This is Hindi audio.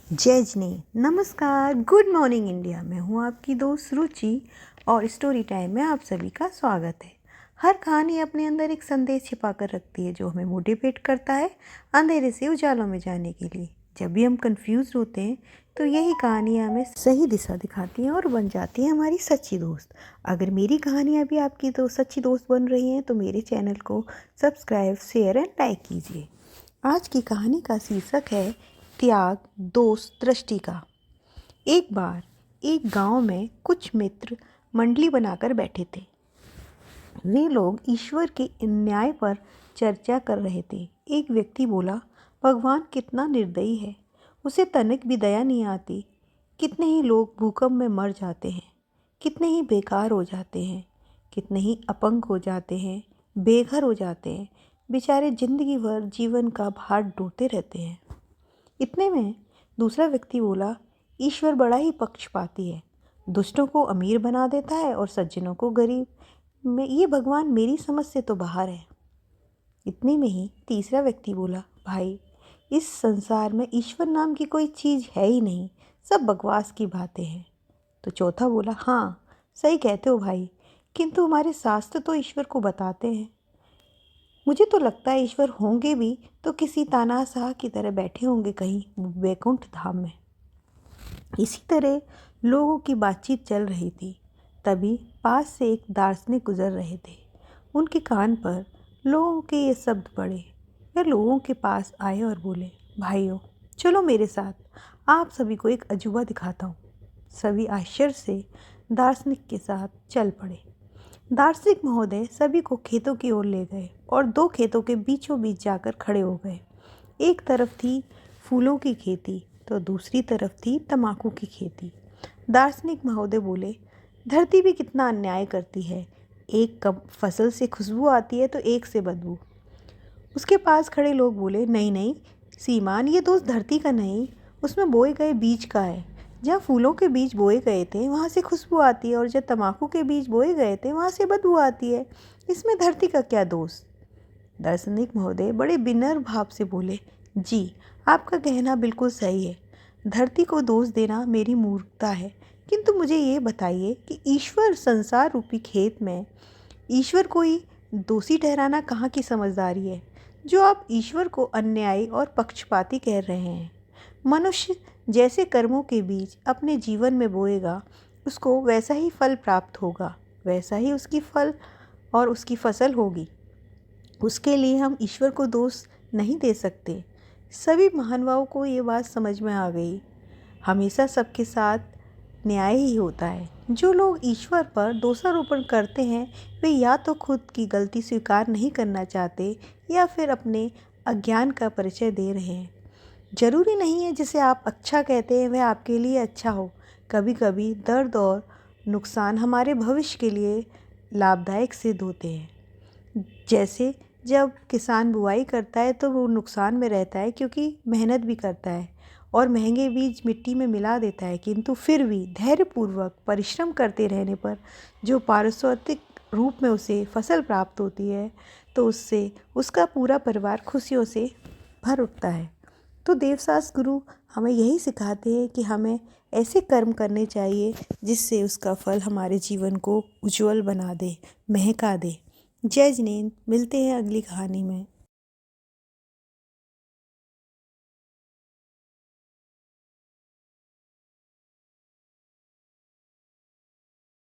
जय जिने, नमस्कार, गुड मॉर्निंग इंडिया। मैं हूँ आपकी दोस्त रुचि और स्टोरी टाइम में आप सभी का स्वागत है। हर कहानी अपने अंदर एक संदेश छिपा कर रखती है जो हमें मोटिवेट करता है अंधेरे से उजालों में जाने के लिए। जब भी हम कंफ्यूज होते हैं तो यही कहानियाँ हमें सही दिशा दिखाती हैं और बन जाती हैं हमारी सच्ची दोस्त। अगर मेरी कहानियाँ भी आपकी सच्ची दोस्त बन रही हैं तो मेरे चैनल को सब्सक्राइब, शेयर एंड लाइक कीजिए। आज की कहानी का शीर्षक है त्याग, दोस्त, दृष्टि का। एक बार एक गांव में कुछ मित्र मंडली बनाकर बैठे थे। वे लोग ईश्वर के न्याय पर चर्चा कर रहे थे। एक व्यक्ति बोला, भगवान कितना निर्दयी है, उसे तनिक भी दया नहीं आती। कितने ही लोग भूकंप में मर जाते हैं, कितने ही बेकार हो जाते हैं, कितने ही अपंग हो जाते हैं, बेघर हो जाते हैं। बेचारे जिंदगी भर जीवन का भार ढोते रहते हैं। इतने में दूसरा व्यक्ति बोला, ईश्वर बड़ा ही पक्षपाती है, दुष्टों को अमीर बना देता है और सज्जनों को गरीब। में ये भगवान मेरी समझ से तो बाहर है। इतने में ही तीसरा व्यक्ति बोला, भाई इस संसार में ईश्वर नाम की कोई चीज़ है ही नहीं, सब बकवास की बातें हैं। तो चौथा बोला, हाँ सही कहते हो भाई, किंतु हमारे शास्त्र तो ईश्वर को बताते हैं। मुझे तो लगता है ईश्वर होंगे भी तो किसी तानाशाह की तरह बैठे होंगे कहीं वैकुंठ धाम में। इसी तरह लोगों की बातचीत चल रही थी। तभी पास से एक दार्शनिक गुजर रहे थे। उनके कान पर लोगों के ये शब्द पड़े। वे लोगों के पास आए और बोले, भाइयों चलो मेरे साथ, आप सभी को एक अजूबा दिखाता हूँ। सभी आश्चर्य से दार्शनिक के साथ चल पड़े। दार्शनिक महोदय सभी को खेतों की ओर ले गए और दो खेतों के बीचों बीच जाकर खड़े हो गए। एक तरफ थी फूलों की खेती तो दूसरी तरफ थी तम्बाकू की खेती। दार्शनिक महोदय बोले, धरती भी कितना अन्याय करती है, एक कम फसल से खुशबू आती है तो एक से बदबू। उसके पास खड़े लोग बोले, नहीं नहीं श्रीमान, ये दोष धरती का नहीं, उसमें बोए गए बीज का है। जहाँ फूलों के बीज बोए गए थे वहाँ से खुशबू आती है और जब तम्बाकू के बीज बोए गए थे वहाँ से बदबू आती है। इसमें धरती का क्या दोष? दार्शनिक महोदय बड़े विनम्र भाव से बोले, जी आपका कहना बिल्कुल सही है, धरती को दोष देना मेरी मूर्खता है। किंतु मुझे ये बताइए कि ईश्वर संसार रूपी खेत में ईश्वर कोई दोषी ठहराना कहाँ की समझदारी है, जो आप ईश्वर को अन्यायी और पक्षपाती कह रहे हैं। मनुष्य जैसे कर्मों के बीज अपने जीवन में बोएगा, उसको वैसा ही फल प्राप्त होगा, वैसा ही उसकी फल और उसकी फसल होगी। उसके लिए हम ईश्वर को दोष नहीं दे सकते। सभी महानुभावों को ये बात समझ में आ गई। हमेशा सबके साथ न्याय ही होता है। जो लोग ईश्वर पर दोषारोपण करते हैं वे या तो खुद की गलती स्वीकार नहीं करना चाहते या फिर अपने अज्ञान का परिचय दे रहे हैं। जरूरी नहीं है जिसे आप अच्छा कहते हैं वह आपके लिए अच्छा हो। कभी कभी दर्द और नुकसान हमारे भविष्य के लिए लाभदायक सिद्ध होते हैं। जैसे जब किसान बुआई करता है तो वो नुकसान में रहता है क्योंकि मेहनत भी करता है और महंगे बीज मिट्टी में मिला देता है, किंतु फिर भी धैर्यपूर्वक परिश्रम करते रहने पर जो पारिस्थितिक रूप में उसे फसल प्राप्त होती है तो उससे उसका पूरा परिवार खुशियों से भर उठता है। तो देवशास्त्र गुरु हमें यही सिखाते हैं कि हमें ऐसे कर्म करने चाहिए जिससे उसका फल हमारे जीवन को उज्जवल बना दे, महका दे। जय जिनेंद्र, मिलते हैं अगली कहानी में।